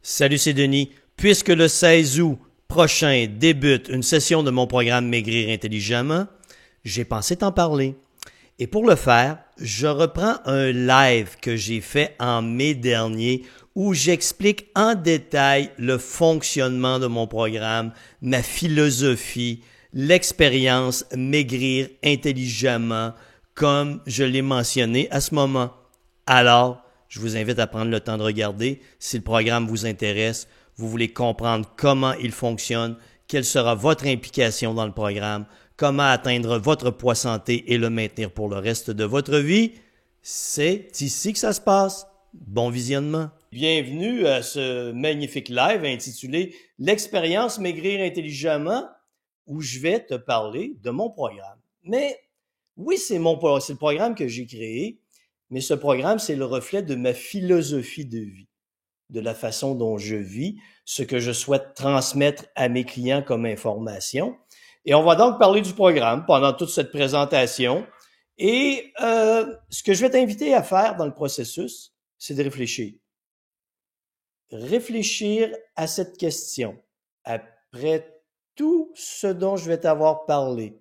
Salut, c'est Denis. Puisque le 16 août prochain débute une session de mon programme Maigrir intelligemment, j'ai pensé t'en parler. Et pour le faire, je reprends un live que j'ai fait en mai dernier où j'explique en détail le fonctionnement de mon programme, ma philosophie, l'expérience Maigrir intelligemment, comme je l'ai mentionné à ce moment. Alors, je vous invite à prendre le temps de regarder. Si le programme vous intéresse, vous voulez comprendre comment il fonctionne, quelle sera votre implication dans le programme, comment atteindre votre poids santé et le maintenir pour le reste de votre vie, c'est ici que ça se passe. Bon visionnement. Bienvenue à ce magnifique live intitulé L'expérience maigrir intelligemment, où je vais te parler de mon programme. Mais oui, c'est le programme que j'ai créé, mais ce programme, c'est le reflet de ma philosophie de vie, de la façon dont je vis, ce que je souhaite transmettre à mes clients comme information. Et on va donc parler du programme pendant toute cette présentation. Et ce que je vais t'inviter à faire dans le processus, c'est de réfléchir. Réfléchir à cette question. Après tout ce dont je vais t'avoir parlé,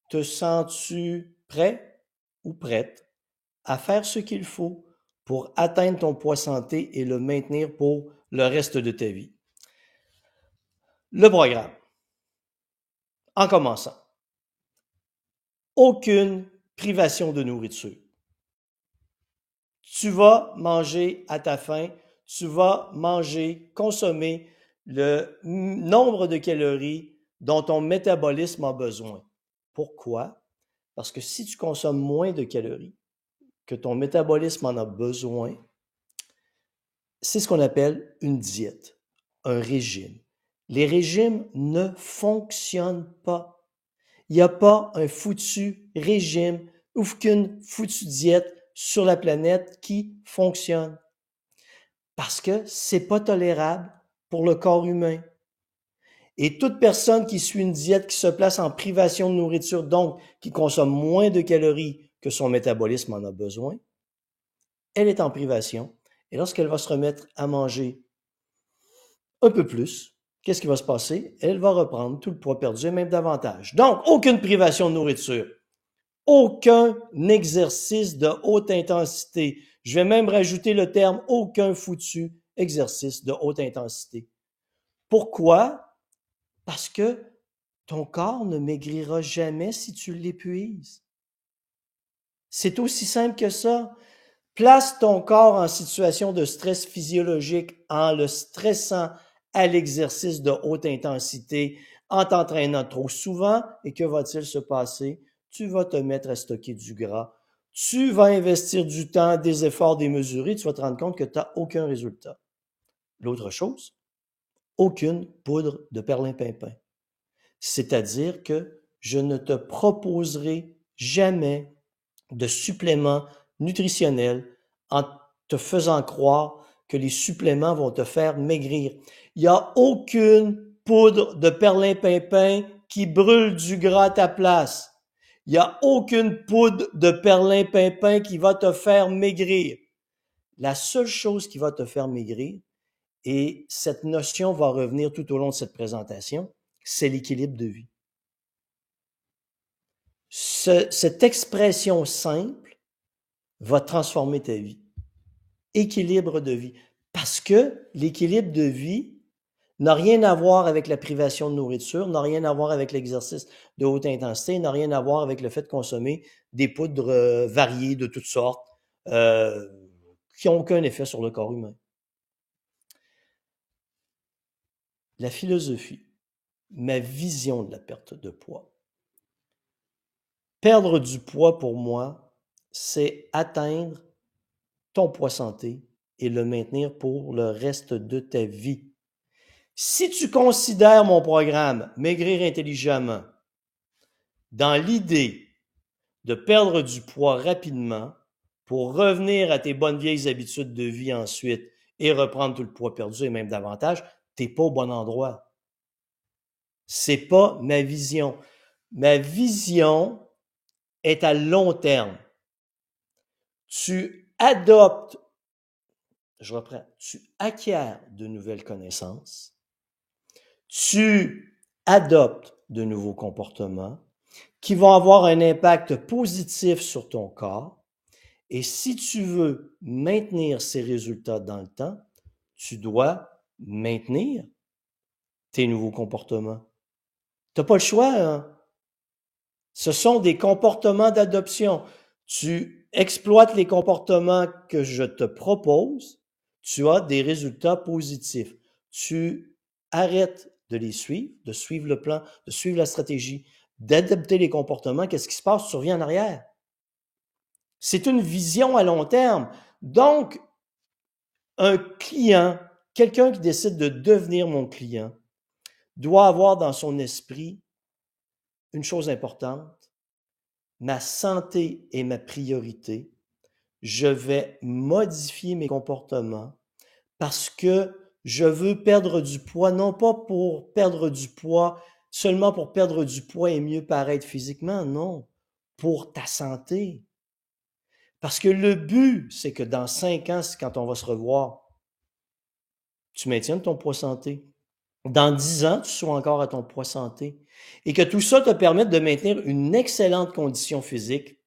te sens-tu prêt ou prête à faire ce qu'il faut pour atteindre ton poids santé et le maintenir pour le reste de ta vie? Le programme. En commençant, aucune privation de nourriture. Tu vas manger à ta faim, tu vas manger, consommer le nombre de calories dont ton métabolisme a besoin. Pourquoi? Parce que si tu consommes moins de calories que ton métabolisme en a besoin, c'est ce qu'on appelle une diète, un régime. Les régimes ne fonctionnent pas. Il n'y a pas un foutu régime ou qu'une foutue diète sur la planète qui fonctionne. Parce que c'est pas tolérable pour le corps humain. Et toute personne qui suit une diète qui se place en privation de nourriture, donc qui consomme moins de calories que son métabolisme en a besoin, elle est en privation. Et lorsqu'elle va se remettre à manger un peu plus, qu'est-ce qui va se passer? Elle va reprendre tout le poids perdu et même davantage. Donc, aucune privation de nourriture. Aucun exercice de haute intensité. Je vais même rajouter le terme aucun foutu exercice de haute intensité. Pourquoi? Parce que ton corps ne maigrira jamais si tu l'épuises. C'est aussi simple que ça. Place ton corps en situation de stress physiologique en le stressant à l'exercice de haute intensité, en t'entraînant trop souvent. Et que va-t-il se passer? Tu vas te mettre à stocker du gras. Tu vas investir du temps, des efforts démesurés. Tu vas te rendre compte que tu n'as aucun résultat. L'autre chose, aucune poudre de perlimpinpin. C'est-à-dire que je ne te proposerai jamais de suppléments nutritionnels en te faisant croire que les suppléments vont te faire maigrir. Il n'y a aucune poudre de perlimpinpin qui brûle du gras à ta place. Il n'y a aucune poudre de perlimpinpin qui va te faire maigrir. La seule chose qui va te faire maigrir, et cette notion va revenir tout au long de cette présentation, c'est l'équilibre de vie. Cette expression simple va transformer ta vie. Équilibre de vie. Parce que l'équilibre de vie n'a rien à voir avec la privation de nourriture, n'a rien à voir avec l'exercice de haute intensité, n'a rien à voir avec le fait de consommer des poudres variées de toutes sortes qui n'ont aucun effet sur le corps humain. La philosophie, ma vision de la perte de poids. Perdre du poids pour moi, c'est atteindre ton poids santé et le maintenir pour le reste de ta vie. Si tu considères mon programme Maigrir intelligemment dans l'idée de perdre du poids rapidement pour revenir à tes bonnes vieilles habitudes de vie ensuite et reprendre tout le poids perdu et même davantage, t'es pas au bon endroit. C'est pas ma vision. Ma vision est à long terme. Tu adoptes, je reprends, tu acquiers de nouvelles connaissances, tu adoptes de nouveaux comportements qui vont avoir un impact positif sur ton corps. Et si tu veux maintenir ces résultats dans le temps, tu dois maintenir tes nouveaux comportements. Tu n'as pas le choix, hein? Ce sont des comportements d'adoption. Tu exploites les comportements que je te propose, tu as des résultats positifs. Tu arrêtes de les suivre, de suivre le plan, de suivre la stratégie, d'adopter les comportements. Qu'est-ce qui se passe? Tu reviens en arrière. C'est une vision à long terme. Donc, un client, quelqu'un qui décide de devenir mon client, doit avoir dans son esprit une chose importante. Ma santé est ma priorité. Je vais modifier mes comportements parce que je veux perdre du poids, non pas pour perdre du poids, seulement pour perdre du poids et mieux paraître physiquement, non, pour ta santé. Parce que le but, c'est que dans 5 ans, quand on va se revoir, tu maintiennes ton poids santé. Dans 10 ans, tu sois encore à ton poids santé. Et que tout ça te permette de maintenir une excellente condition physique,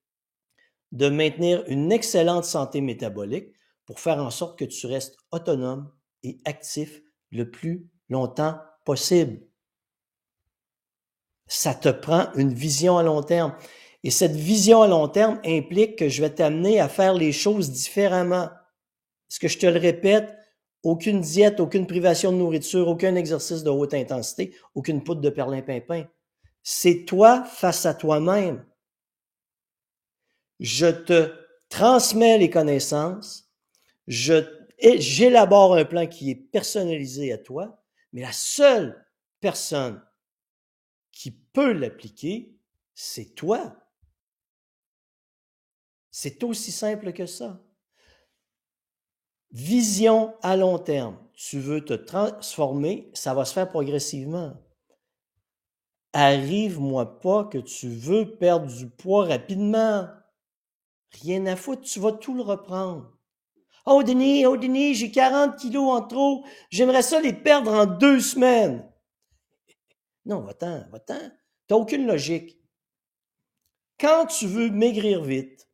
de maintenir une excellente santé métabolique pour faire en sorte que tu restes autonome et actif le plus longtemps possible. Ça te prend une vision à long terme. Et cette vision à long terme implique que je vais t'amener à faire les choses différemment. Est-ce que je te le répète? Aucune diète, aucune privation de nourriture, aucun exercice de haute intensité, aucune poudre de perlimpinpin. C'est toi face à toi-même. Je te transmets les connaissances, j'élabore un plan qui est personnalisé à toi, mais la seule personne qui peut l'appliquer, c'est toi. C'est aussi simple que ça. Vision à long terme. Tu veux te transformer, ça va se faire progressivement. Arrive-moi pas que tu veux perdre du poids rapidement. Rien à foutre, tu vas tout le reprendre. Oh Denis, j'ai 40 kilos en trop. J'aimerais ça les perdre en 2 semaines. Non, va-t'en. T'as aucune logique. Quand tu veux maigrir vite,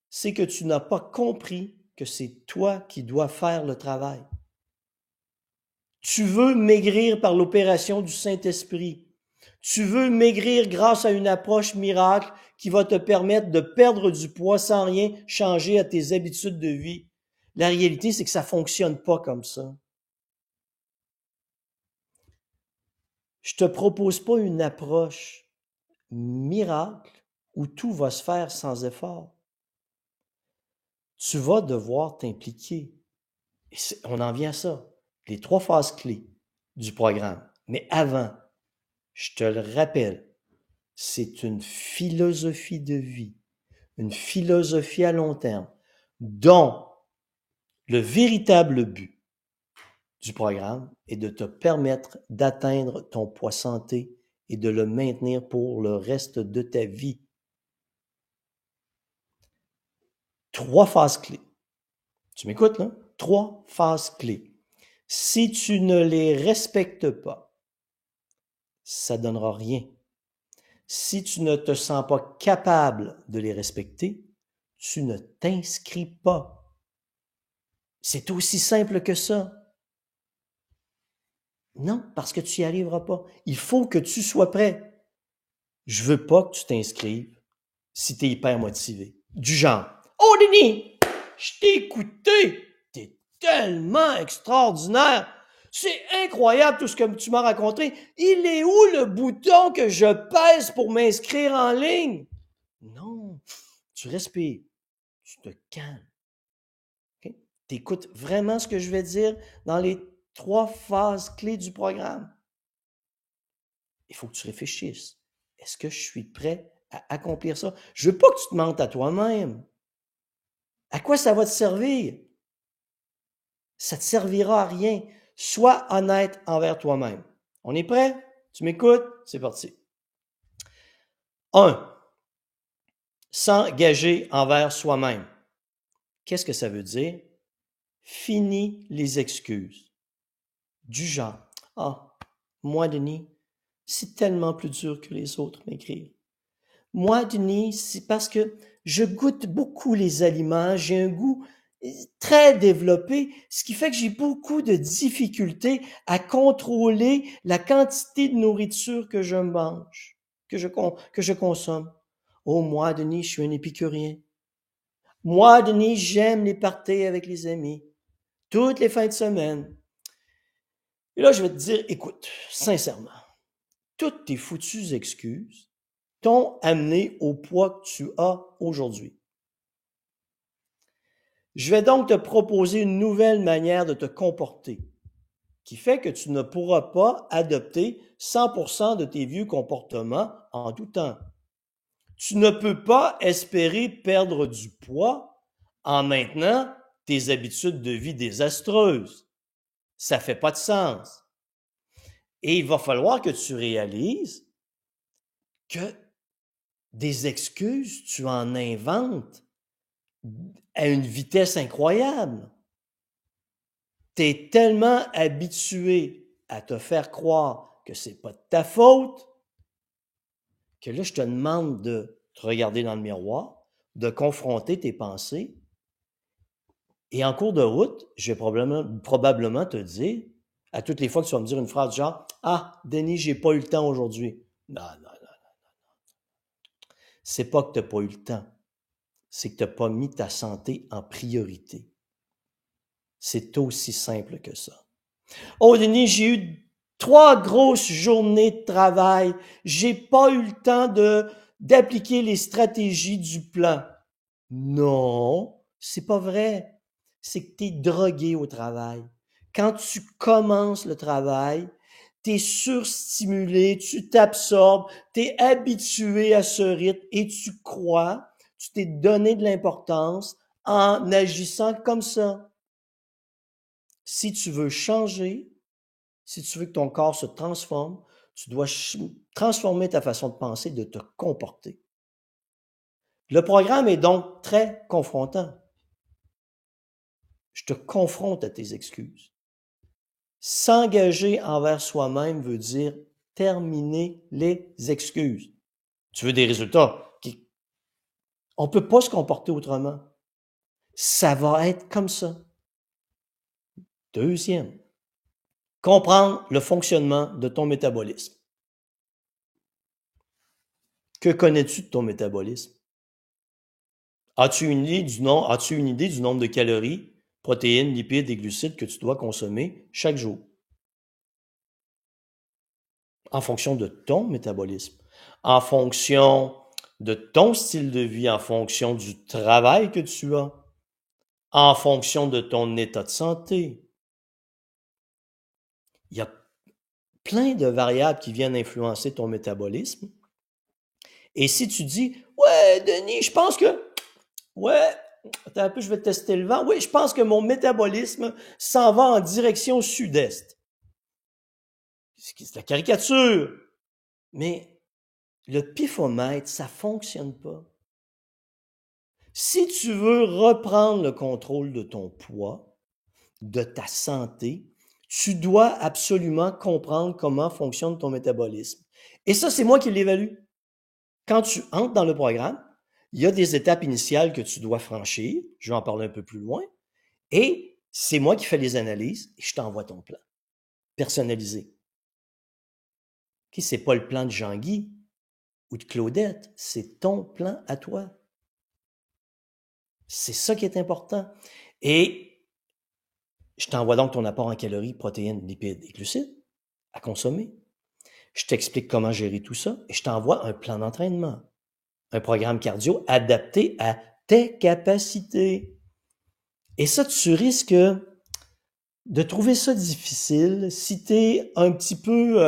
c'est que tu n'as pas compris que c'est toi qui dois faire le travail. Tu veux maigrir par l'opération du Saint-Esprit. Tu veux maigrir grâce à une approche miracle qui va te permettre de perdre du poids sans rien changer à tes habitudes de vie. La réalité, c'est que ça fonctionne pas comme ça. Je te propose pas une approche miracle où tout va se faire sans effort. Tu vas devoir t'impliquer. Et on en vient à ça. Les 3 phases clés du programme. Mais avant, je te le rappelle, c'est une philosophie de vie, une philosophie à long terme, dont le véritable but du programme est de te permettre d'atteindre ton poids santé et de le maintenir pour le reste de ta vie. 3 phases clés. Tu m'écoutes, là? 3 phases clés. Si tu ne les respectes pas, ça ne donnera rien. Si tu ne te sens pas capable de les respecter, tu ne t'inscris pas. C'est aussi simple que ça. Non, parce que tu n'y arriveras pas. Il faut que tu sois prêt. Je veux pas que tu t'inscrives si tu es hyper motivé. Du genre, oh Denis, je t'ai écouté, t'es tellement extraordinaire. C'est incroyable tout ce que tu m'as raconté. Il est où le bouton que je pèse pour m'inscrire en ligne? Non, tu respires, tu te calmes. Okay? Tu écoutes vraiment ce que je vais dire dans les 3 phases clés du programme. Il faut que tu réfléchisses. Est-ce que je suis prêt à accomplir ça? Je veux pas que tu te mentes à toi-même. À quoi ça va te servir? Ça te servira à rien. Sois honnête envers toi-même. On est prêt? Tu m'écoutes? C'est parti. 1. S'engager envers soi-même. Qu'est-ce que ça veut dire? Finis les excuses. Du genre, « Ah, moi, Denis, c'est tellement plus dur que les autres m'écrire. Moi, Denis, c'est parce que je goûte beaucoup les aliments, j'ai un goût très développé, ce qui fait que j'ai beaucoup de difficultés à contrôler la quantité de nourriture que je mange, que je consomme. Oh, moi, Denis, je suis un épicurien. Moi, Denis, j'aime les parties avec les amis, toutes les fins de semaine. Et là, je vais te dire, écoute, sincèrement, toutes tes foutues excuses t'ont amené au poids que tu as aujourd'hui. Je vais donc te proposer une nouvelle manière de te comporter, qui fait que tu ne pourras pas adopter 100% de tes vieux comportements en tout temps. Tu ne peux pas espérer perdre du poids en maintenant tes habitudes de vie désastreuses. Ça fait pas de sens. Et il va falloir que tu réalises que des excuses, tu en inventes à une vitesse incroyable. Tu es tellement habitué à te faire croire que c'est pas de ta faute que là, je te demande de te regarder dans le miroir, de confronter tes pensées. Et en cours de route, je vais probablement te dire, à toutes les fois que tu vas me dire une phrase du genre « Ah, Denis, j'ai pas eu le temps aujourd'hui. » Non, non, non. C'est pas que tu n'as pas eu le temps. C'est que tu n'as pas mis ta santé en priorité. C'est aussi simple que ça. Oh, Denis, j'ai eu 3 grosses journées de travail. J'ai pas eu le temps d'appliquer les stratégies du plan. Non, c'est pas vrai. C'est que tu es drogué au travail. Quand tu commences le travail, tu es surstimulé, tu t'absorbes, tu es habitué à ce rythme et tu crois, tu t'es donné de l'importance en agissant comme ça. Si tu veux changer, si tu veux que ton corps se transforme, tu dois transformer ta façon de penser, de te comporter. Le programme est donc très confrontant. Je te confronte à tes excuses. S'engager envers soi-même veut dire terminer les excuses. Tu veux des résultats? On ne peut pas se comporter autrement. Ça va être comme ça. Deuxième, comprendre le fonctionnement de ton métabolisme. Que connais-tu de ton métabolisme? As-tu une idée du nombre de calories, protéines, lipides et glucides que tu dois consommer chaque jour? En fonction de ton métabolisme, en fonction de ton style de vie, en fonction du travail que tu as, en fonction de ton état de santé. Il y a plein de variables qui viennent influencer ton métabolisme. Et si tu dis, ouais, Denis, je pense que, ouais, attends un peu, je vais tester le vent. Oui, je pense que mon métabolisme s'en va en direction sud-est. C'est la caricature. Mais le pifomètre, ça fonctionne pas. Si tu veux reprendre le contrôle de ton poids, de ta santé, tu dois absolument comprendre comment fonctionne ton métabolisme. Et ça, c'est moi qui l'évalue. Quand tu entres dans le programme, il y a des étapes initiales que tu dois franchir. Je vais en parler un peu plus loin. Et c'est moi qui fais les analyses et je t'envoie ton plan personnalisé. Okay, c'est pas le plan de Jean-Guy ou de Claudette, c'est ton plan à toi. C'est ça qui est important. Et je t'envoie donc ton apport en calories, protéines, lipides et glucides à consommer. Je t'explique comment gérer tout ça et je t'envoie un plan d'entraînement, un programme cardio adapté à tes capacités. Et ça, tu risques de trouver ça difficile si tu es un petit peu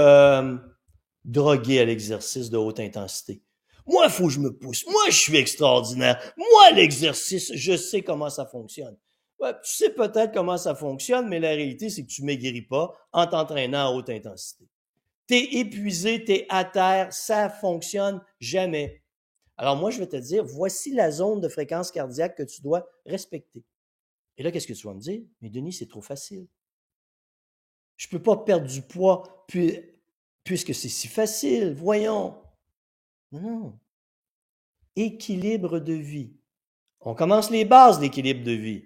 drogué à l'exercice de haute intensité. Moi, il faut que je me pousse. Moi, je suis extraordinaire. Moi, l'exercice, je sais comment ça fonctionne. Ouais, tu sais peut-être comment ça fonctionne, mais la réalité, c'est que tu ne maigris pas en t'entraînant à haute intensité. Tu es épuisé, tu es à terre, ça fonctionne jamais. Alors moi, je vais te dire, voici la zone de fréquence cardiaque que tu dois respecter. Et là, qu'est-ce que tu vas me dire? Mais Denis, c'est trop facile. Je ne peux pas perdre du poids puisque c'est si facile. Voyons. Non, non. Équilibre de vie. On commence les bases d'équilibre de vie.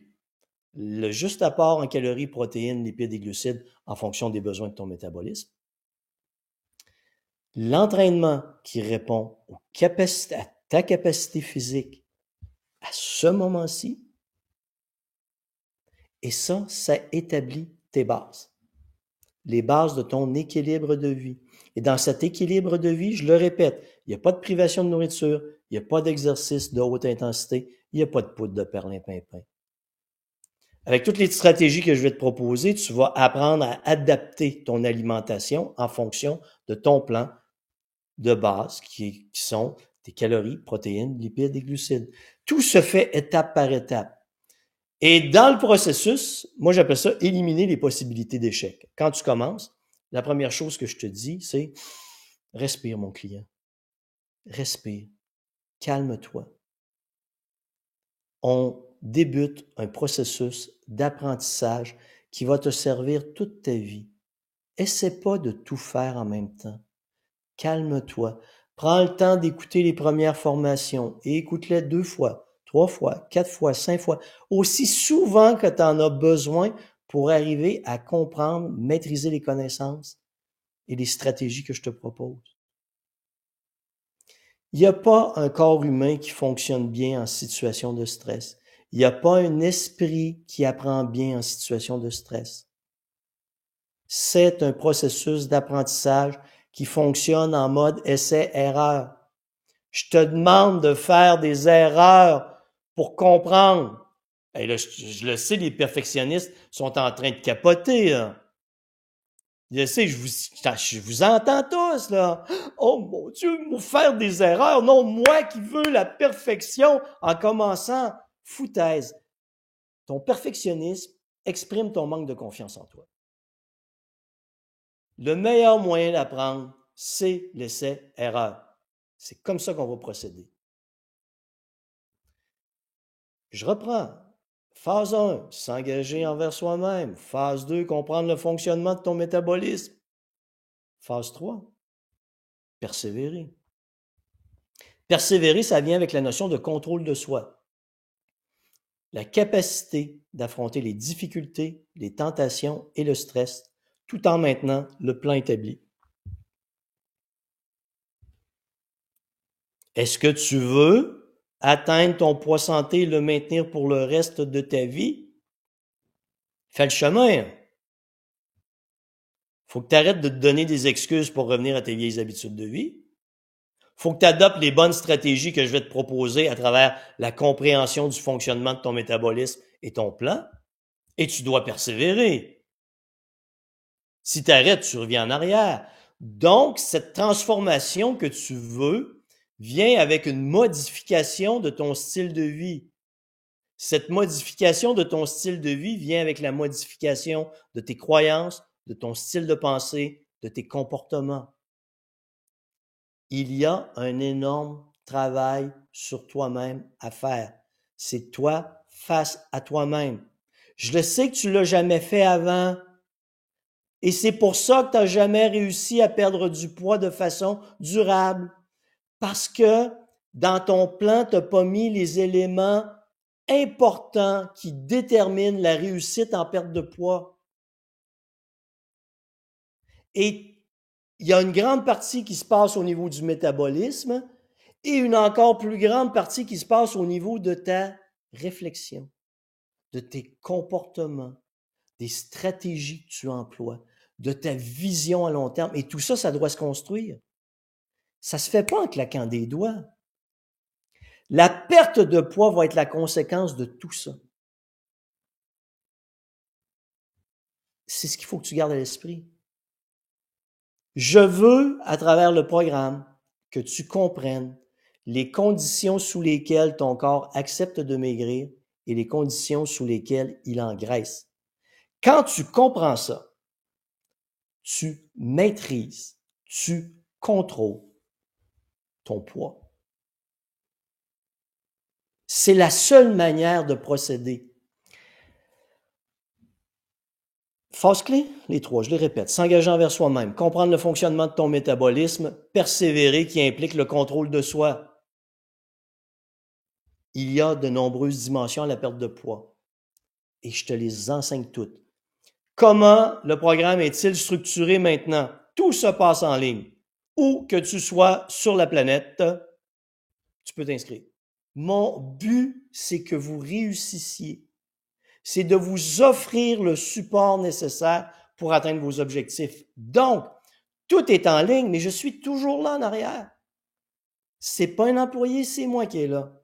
Le juste apport en calories, protéines, lipides et glucides en fonction des besoins de ton métabolisme. L'entraînement qui répond à ta capacité physique à ce moment-ci. Et ça établit tes bases. Les bases de ton équilibre de vie. Et dans cet équilibre de vie, je le répète, il n'y a pas de privation de nourriture, il n'y a pas d'exercice de haute intensité, il n'y a pas de poudre de perlimpinpin. Avec toutes les stratégies que je vais te proposer, tu vas apprendre à adapter ton alimentation en fonction de ton plan de base qui sont tes calories, protéines, lipides et glucides. Tout se fait étape par étape. Et dans le processus, moi j'appelle ça éliminer les possibilités d'échec. Quand tu commences, la première chose que je te dis, c'est respire mon client. Respire. Calme-toi. On débute un processus d'apprentissage qui va te servir toute ta vie. Essaie pas de tout faire en même temps. Calme-toi. Prends le temps d'écouter les premières formations et écoute-les 2 fois, 3 fois, 4 fois, 5 fois, aussi souvent que tu en as besoin pour arriver à comprendre, maîtriser les connaissances et les stratégies que je te propose. Il n'y a pas un corps humain qui fonctionne bien en situation de stress. Il n'y a pas un esprit qui apprend bien en situation de stress. C'est un processus d'apprentissage qui fonctionne en mode essai-erreur. Je te demande de faire des erreurs pour comprendre. Et là, je le sais, les perfectionnistes sont en train de capoter, là. Je sais, je vous entends tous, là. Oh mon Dieu, pour faire des erreurs. Non, moi qui veux la perfection en commençant. Foutaise. Ton perfectionnisme exprime ton manque de confiance en toi. Le meilleur moyen d'apprendre, c'est l'essai-erreur. C'est comme ça qu'on va procéder. Je reprends. Phase 1, s'engager envers soi-même. Phase 2, comprendre le fonctionnement de ton métabolisme. Phase 3, persévérer. Persévérer, ça vient avec la notion de contrôle de soi. La capacité d'affronter les difficultés, les tentations et le stress, tout en maintenant le plan établi. Est-ce que tu veux atteindre ton poids santé et le maintenir pour le reste de ta vie? Fais le chemin. Faut que tu arrêtes de te donner des excuses pour revenir à tes vieilles habitudes de vie. Faut que tu adoptes les bonnes stratégies que je vais te proposer à travers la compréhension du fonctionnement de ton métabolisme et ton plan. Et tu dois persévérer. Si tu arrêtes, tu reviens en arrière. Donc, cette transformation que tu veux vient avec une modification de ton style de vie. Cette modification de ton style de vie vient avec la modification de tes croyances, de ton style de pensée, de tes comportements. Il y a un énorme travail sur toi-même à faire. C'est toi face à toi-même. Je le sais que tu l'as jamais fait avant. Et c'est pour ça que tu n'as jamais réussi à perdre du poids de façon durable. Parce que dans ton plan, tu n'as pas mis les éléments importants qui déterminent la réussite en perte de poids. Et il y a une grande partie qui se passe au niveau du métabolisme et une encore plus grande partie qui se passe au niveau de ta réflexion, de tes comportements, des stratégies que tu emploies, de ta vision à long terme. Et tout ça, ça doit se construire. Ça se fait pas en claquant des doigts. La perte de poids va être la conséquence de tout ça. C'est ce qu'il faut que tu gardes à l'esprit. Je veux, à travers le programme, que tu comprennes les conditions sous lesquelles ton corps accepte de maigrir et les conditions sous lesquelles il engraisse. Quand tu comprends ça, tu maîtrises, tu contrôles ton poids. C'est la seule manière de procéder. Phase clé, les trois, je les répète. S'engager envers soi-même, comprendre le fonctionnement de ton métabolisme, persévérer qui implique le contrôle de soi. Il y a de nombreuses dimensions à la perte de poids et je te les enseigne toutes. Comment le programme est-il structuré maintenant? Tout se passe en ligne. Où que tu sois sur la planète, tu peux t'inscrire. Mon but, c'est que vous réussissiez. C'est de vous offrir le support nécessaire pour atteindre vos objectifs. Donc, tout est en ligne, mais je suis toujours là en arrière. C'est pas un employé, c'est moi qui est là.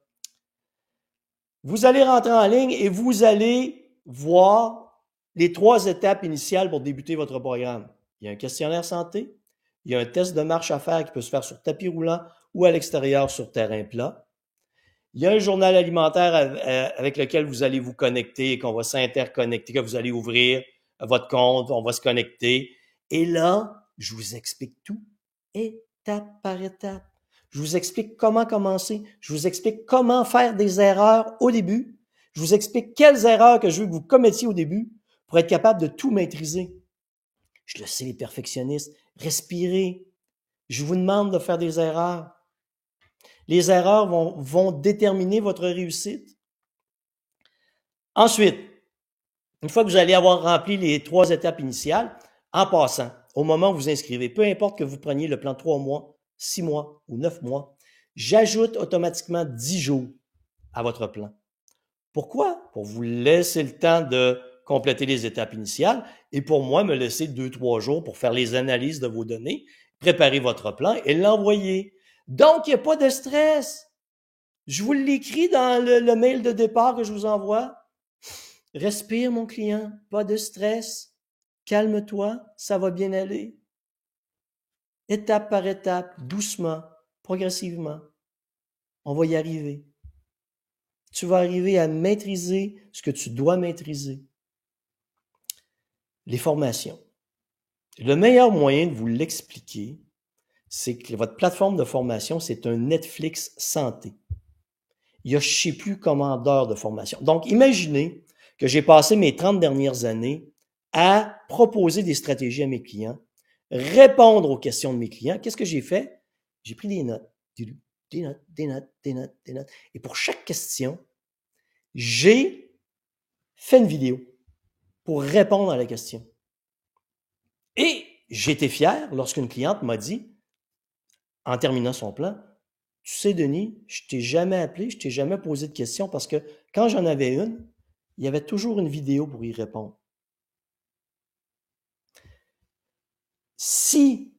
Vous allez rentrer en ligne et vous allez voir les 3 étapes initiales pour débuter votre programme. Il y a un questionnaire santé, il y a un test de marche à faire qui peut se faire sur tapis roulant ou à l'extérieur sur terrain plat. Il y a un journal alimentaire avec lequel vous allez vous connecter et qu'on va s'interconnecter, que vous allez ouvrir votre compte, on va se connecter. Et là, je vous explique tout, étape par étape. Je vous explique comment commencer. Je vous explique comment faire des erreurs au début. Je vous explique quelles erreurs que je veux que vous commettiez au début pour être capable de tout maîtriser. Je le sais, les perfectionnistes, respirez. Je vous demande de faire des erreurs. Les erreurs vont déterminer votre réussite. Ensuite, une fois que vous allez avoir rempli les 3 étapes initiales, en passant, au moment où vous inscrivez, peu importe que vous preniez le plan 3 mois, 6 mois ou 9 mois, j'ajoute automatiquement 10 jours à votre plan. Pourquoi? Pour vous laisser le temps de compléter les étapes initiales et pour moi, me laisser 2-3 jours pour faire les analyses de vos données, préparer votre plan et l'envoyer. Donc, il n'y a pas de stress. Je vous l'écris dans le mail de départ que je vous envoie. Respire, mon client, pas de stress. Calme-toi, ça va bien aller. Étape par étape, doucement, progressivement. On va y arriver. Tu vas arriver à maîtriser ce que tu dois maîtriser. Les formations. Le meilleur moyen de vous l'expliquer, c'est que votre plateforme de formation, c'est un Netflix santé. Il y a je ne sais plus combien d'heures de formation. Donc, imaginez que j'ai passé mes 30 dernières années à proposer des stratégies à mes clients, répondre aux questions de mes clients. Qu'est-ce que j'ai fait? J'ai pris des notes. Des notes, des notes, des notes, des notes. Et pour chaque question, j'ai fait une vidéo pour répondre à la question. Et j'étais fier lorsqu'une cliente m'a dit, en terminant son plan, tu sais, Denis, je t'ai jamais appelé, je t'ai jamais posé de questions parce que quand j'en avais une, il y avait toujours une vidéo pour y répondre. Si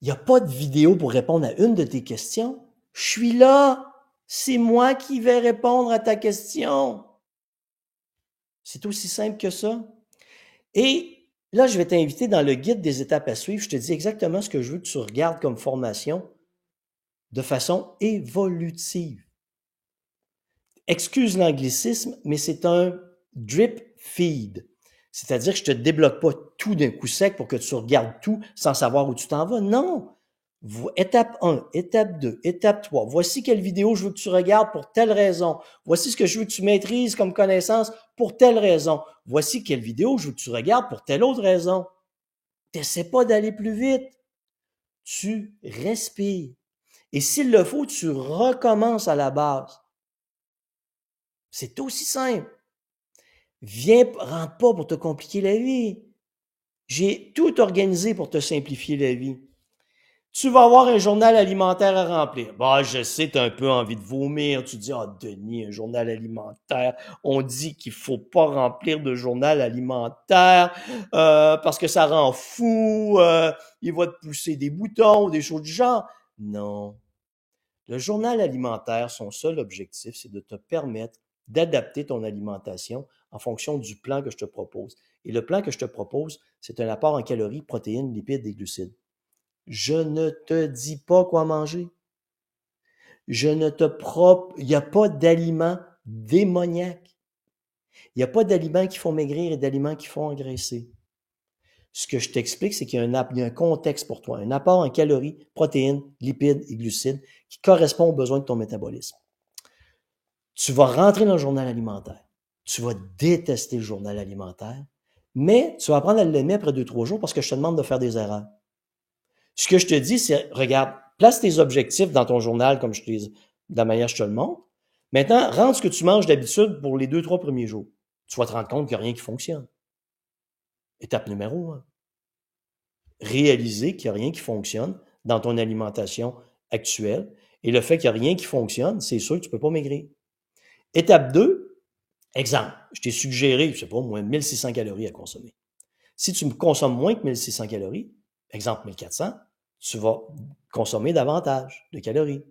il n'y a pas de vidéo pour répondre à une de tes questions, je suis là. C'est moi qui vais répondre à ta question. C'est aussi simple que ça. Et là, je vais t'inviter dans le guide des étapes à suivre. Je te dis exactement ce que je veux que tu regardes comme formation de façon évolutive. Excuse l'anglicisme, mais c'est un drip feed. C'est-à-dire que je te débloque pas tout d'un coup sec pour que tu regardes tout sans savoir où tu t'en vas. Non. Étape 1, étape 2, étape 3. Voici quelle vidéo je veux que tu regardes pour telle raison. Voici ce que je veux que tu maîtrises comme connaissance pour telle raison. Voici quelle vidéo je veux que tu regardes pour telle autre raison. T'essaies pas d'aller plus vite. Tu respires. Et s'il le faut, tu recommences à la base. C'est aussi simple. Rentre pas pour te compliquer la vie. J'ai tout organisé pour te simplifier la vie. Tu vas avoir un journal alimentaire à remplir. Bah, je sais, tu as un peu envie de vomir. Tu dis, ah, Denis, un journal alimentaire. On dit qu'il faut pas remplir de journal alimentaire parce que ça rend fou. Il va te pousser des boutons ou des choses du genre. Non. Le journal alimentaire, son seul objectif, c'est de te permettre d'adapter ton alimentation en fonction du plan que je te propose. Et le plan que je te propose, c'est un apport en calories, protéines, lipides et glucides. Je ne te dis pas quoi manger. Il n'y a pas d'aliments démoniaques. Il n'y a pas d'aliments qui font maigrir et d'aliments qui font engraisser. Ce que je t'explique, c'est qu'il y a un contexte pour toi, un apport en calories, protéines, lipides et glucides qui correspond aux besoins de ton métabolisme. Tu vas rentrer dans le journal alimentaire. Tu vas détester le journal alimentaire, Mais tu vas apprendre à l'aimer après 2-3 jours parce que je te demande de faire des erreurs. Ce que je te dis, c'est, regarde, place tes objectifs dans ton journal comme de la manière que je te le montre. Maintenant, rentre ce que tu manges d'habitude pour les 2-3 premiers jours. Tu vas te rendre compte qu'il n'y a rien qui fonctionne. Étape numéro 1. Réaliser qu'il n'y a rien qui fonctionne dans ton alimentation actuelle. Et le fait qu'il n'y a rien qui fonctionne, c'est sûr que tu ne peux pas maigrir. Étape 2, exemple, je t'ai suggéré, je sais pas, moins 1600 calories à consommer. Si tu consommes moins que 1600 calories, exemple 1400, tu vas consommer davantage de calories.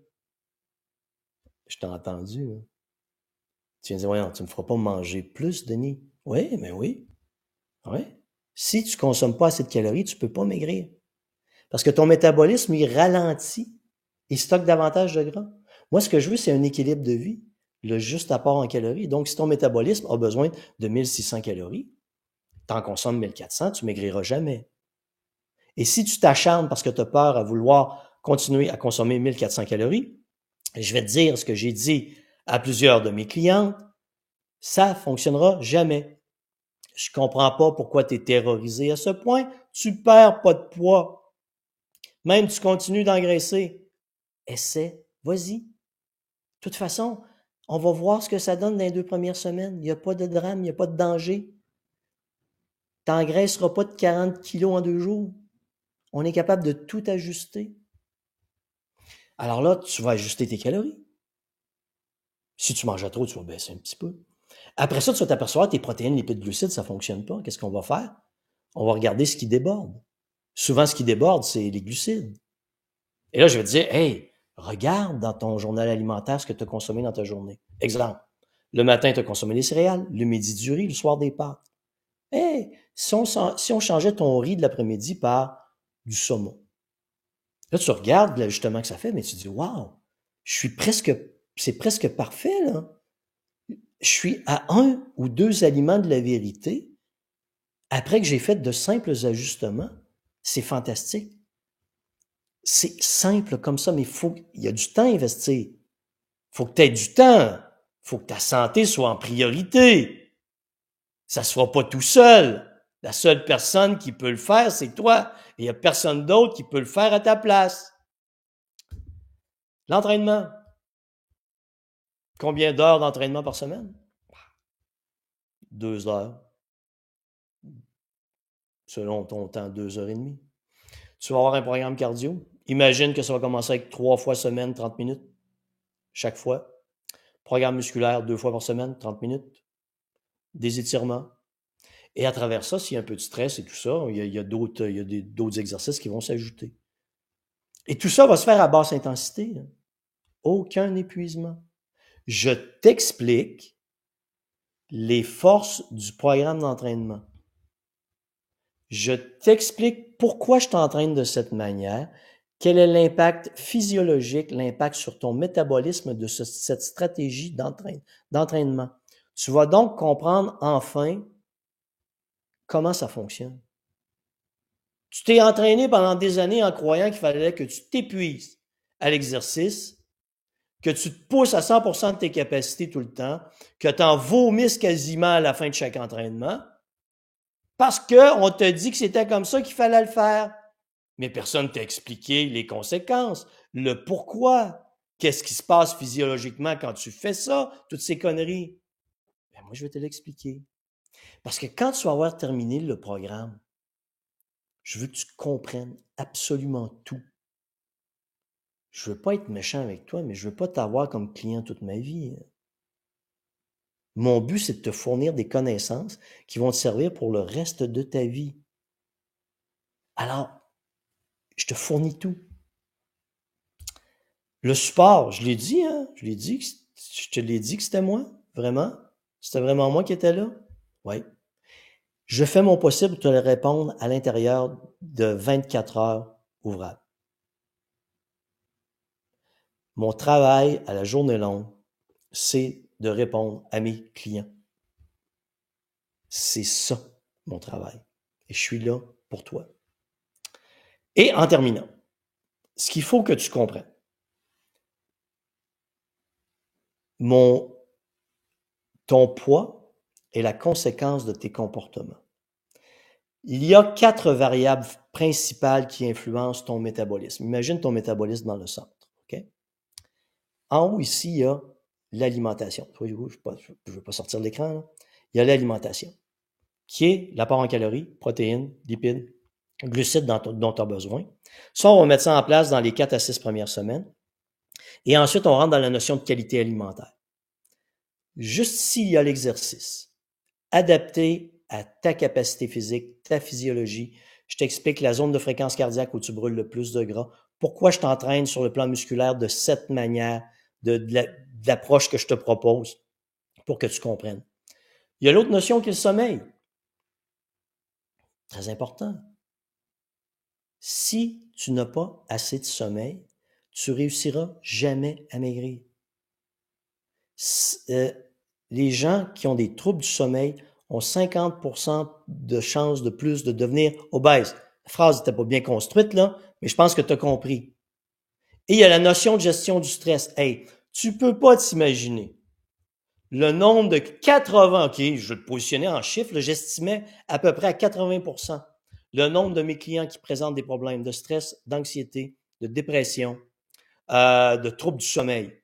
Je t'ai entendu. Hein? Tu viens de dire, voyons, tu ne me feras pas manger plus, Denis. Oui, mais oui. Oui. Si tu ne consommes pas assez de calories, tu ne peux pas maigrir. Parce que ton métabolisme, il ralentit. Il stocke davantage de gras. Moi, ce que je veux, c'est un équilibre de vie. Le juste apport en calories. Donc, si ton métabolisme a besoin de 1600 calories, tu en consommes 1400, tu maigriras jamais. Et si tu t'acharnes parce que tu as peur à vouloir continuer à consommer 1400 calories, je vais te dire ce que j'ai dit à plusieurs de mes clientes, ça fonctionnera jamais. Je comprends pas pourquoi tu es terrorisé à ce point. Tu perds pas de poids. Même tu continues d'engraisser. Essaie, vas-y. De toute façon, on va voir ce que ça donne dans les 2 premières semaines. Il n'y a pas de drame, il n'y a pas de danger. Tu n'engraisseras pas de 40 kilos en 2 jours. On est capable de tout ajuster. Alors là, tu vas ajuster tes calories. Si tu manges à trop, tu vas baisser un petit peu. Après ça, tu vas t'apercevoir que tes protéines, lipides, glucides, ça ne fonctionne pas. Qu'est-ce qu'on va faire? On va regarder ce qui déborde. Souvent, ce qui déborde, c'est les glucides. Et là, je vais te dire, hey, regarde dans ton journal alimentaire ce que tu as consommé dans ta journée. Exemple, le matin, tu as consommé des céréales, le midi du riz, le soir des pâtes. Hey, si on changeait ton riz de l'après-midi par du saumon. Là, tu regardes l'ajustement que ça fait, mais tu te dis, waouh, c'est presque parfait, là. Je suis à 1 ou 2 aliments de la vérité après que j'ai fait de simples ajustements. C'est fantastique. C'est simple comme ça, mais il y a du temps à investir. Faut que tu aies du temps. Faut que ta santé soit en priorité. Ça se fera pas tout seul. La seule personne qui peut le faire, c'est toi. Et il n'y a personne d'autre qui peut le faire à ta place. L'entraînement. Combien d'heures d'entraînement par semaine? 2 heures. Selon ton temps, 2 heures et demie. Tu vas avoir un programme cardio. Imagine que ça va commencer avec 3 fois semaine, 30 minutes. Chaque fois. Programme musculaire, 2 fois par semaine, 30 minutes. Des étirements. Et à travers ça, s'il y a un peu de stress et tout ça, il y a d'autres exercices qui vont s'ajouter. Et tout ça va se faire à basse intensité. Hein. Aucun épuisement. Je t'explique les forces du programme d'entraînement. Je t'explique pourquoi je t'entraîne de cette manière, quel est l'impact physiologique, l'impact sur ton métabolisme de cette stratégie d'entraînement. Tu vas donc comprendre enfin comment ça fonctionne. Tu t'es entraîné pendant des années en croyant qu'il fallait que tu t'épuises à l'exercice, que tu te pousses à 100% de tes capacités tout le temps, que tu en vomisses quasiment à la fin de chaque entraînement, parce qu'on te dit que c'était comme ça qu'il fallait le faire. Mais personne ne t'a expliqué les conséquences, le pourquoi, qu'est-ce qui se passe physiologiquement quand tu fais ça, toutes ces conneries. Ben moi, je vais te l'expliquer. Parce que quand tu vas avoir terminé le programme, je veux que tu comprennes absolument tout. Je veux pas être méchant avec toi, mais je veux pas t'avoir comme client toute ma vie. Mon but, c'est de te fournir des connaissances qui vont te servir pour le reste de ta vie. Alors, je te fournis tout. Le support, je l'ai dit, hein? Je te l'ai dit que c'était moi, vraiment. C'était vraiment moi qui étais là. Oui. Je fais mon possible pour te le répondre à l'intérieur de 24 heures ouvrables. Mon travail à la journée longue, c'est de répondre à mes clients. C'est ça, mon travail. Et je suis là pour toi. Et en terminant, ce qu'il faut que tu comprennes, ton poids est la conséquence de tes comportements. Il y a 4 variables principales qui influencent ton métabolisme. Imagine ton métabolisme dans le centre. Okay? En haut, ici, il y a l'alimentation. Je ne veux pas sortir de l'écran. Là. Il y a l'alimentation, qui est l'apport en calories, protéines, lipides, glucides dont tu as besoin. Ça, on va mettre ça en place dans les 4 à 6 premières semaines. Et ensuite, on rentre dans la notion de qualité alimentaire. Juste ici, il y a l'exercice. Adapté à ta capacité physique, ta physiologie. Je t'explique la zone de fréquence cardiaque où tu brûles le plus de gras. Pourquoi je t'entraîne sur le plan musculaire de cette manière, de l'approche que je te propose pour que tu comprennes. Il y a l'autre notion qui est le sommeil. Très important. Si tu n'as pas assez de sommeil, tu réussiras jamais à maigrir. Les gens qui ont des troubles du sommeil ont 50% de chances de plus de devenir obèses. La phrase n'était pas bien construite, là, mais je pense que tu as compris. Et il y a la notion de gestion du stress. Hey, tu peux pas t'imaginer le nombre de 80, OK, je vais te positionner en chiffres, j'estimais à peu près à 80% le nombre de mes clients qui présentent des problèmes de stress, d'anxiété, de dépression, de troubles du sommeil.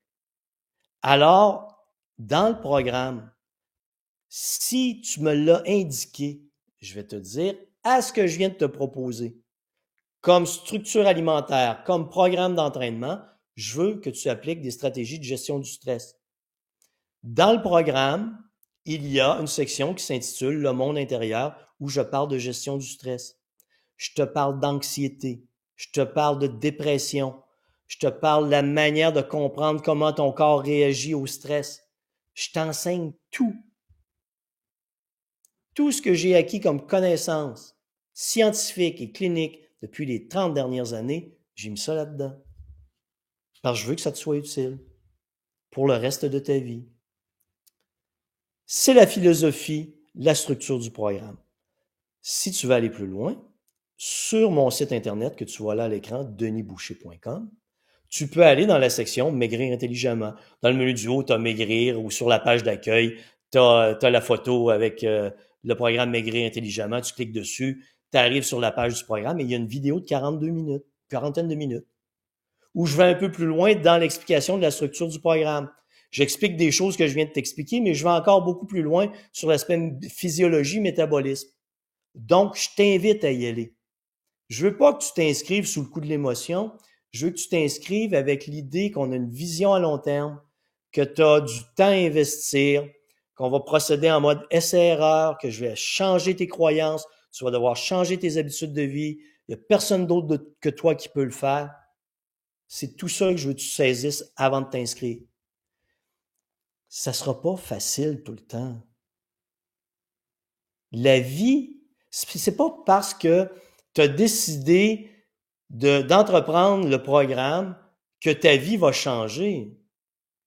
Alors, dans le programme, si tu me l'as indiqué, je vais te dire, à ce que je viens de te proposer, comme structure alimentaire, comme programme d'entraînement, je veux que tu appliques des stratégies de gestion du stress. Dans le programme, il y a une section qui s'intitule « Le monde intérieur » où je parle de gestion du stress. Je te parle d'anxiété, je te parle de dépression, je te parle de la manière de comprendre comment ton corps réagit au stress. Je t'enseigne tout. Tout ce que j'ai acquis comme connaissances scientifiques et cliniques depuis les 30 dernières années, j'ai mis ça là-dedans. Parce que je veux que ça te soit utile pour le reste de ta vie. C'est la philosophie, la structure du programme. Si tu veux aller plus loin, sur mon site internet que tu vois là à l'écran, denisboucher.com, tu peux aller dans la section « Maigrir intelligemment ». Dans le menu du haut, tu as « Maigrir » ou sur la page d'accueil, tu as la photo avec le programme « Maigrir intelligemment ». Tu cliques dessus, tu arrives sur la page du programme et il y a une vidéo de 42 minutes, quarantaine de minutes, où je vais un peu plus loin dans l'explication de la structure du programme. J'explique des choses que je viens de t'expliquer, mais je vais encore beaucoup plus loin sur l'aspect physiologie, métabolisme. Donc, je t'invite à y aller. Je veux pas que tu t'inscrives sous le coup de l'émotion. Je veux que tu t'inscrives avec l'idée qu'on a une vision à long terme, que tu as du temps à investir, qu'on va procéder en mode essai-erreur, que je vais changer tes croyances, tu vas devoir changer tes habitudes de vie. Il n'y a personne d'autre que toi qui peut le faire. C'est tout ça que je veux que tu saisisses avant de t'inscrire. Ça sera pas facile tout le temps. La vie, c'est pas parce que tu as décidé d'entreprendre le programme que ta vie va changer.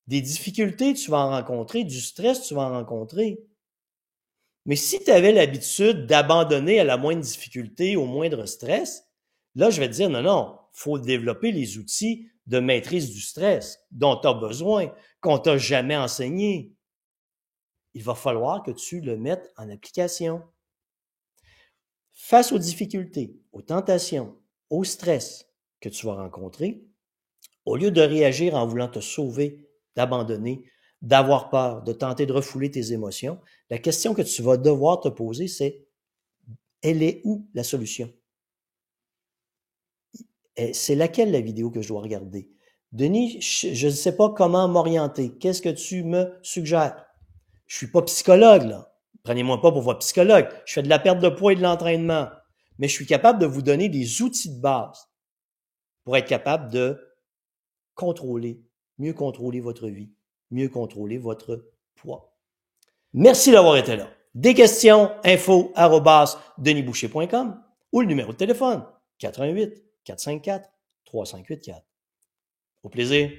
Des difficultés, tu vas en rencontrer, du stress, tu vas en rencontrer. Mais si tu avais l'habitude d'abandonner à la moindre difficulté, au moindre stress, là, je vais te dire, non, faut développer les outils de maîtrise du stress dont tu as besoin, qu'on t'a jamais enseigné. Il va falloir que tu le mettes en application. Face aux difficultés, aux tentations, au stress que tu vas rencontrer, au lieu de réagir en voulant te sauver, d'abandonner, d'avoir peur, de tenter de refouler tes émotions, la question que tu vas devoir te poser, c'est « Elle est où la solution? » C'est laquelle la vidéo que je dois regarder? Denis, je ne sais pas comment m'orienter. Qu'est-ce que tu me suggères? Je suis pas psychologue, là. Prenez-moi pas pour votre psychologue. Je fais de la perte de poids et de l'entraînement. Mais je suis capable de vous donner des outils de base pour être capable de mieux contrôler votre vie, mieux contrôler votre poids. Merci d'avoir été là. Des questions, info@denisboucher.com ou le numéro de téléphone 88 454 3584. Au plaisir.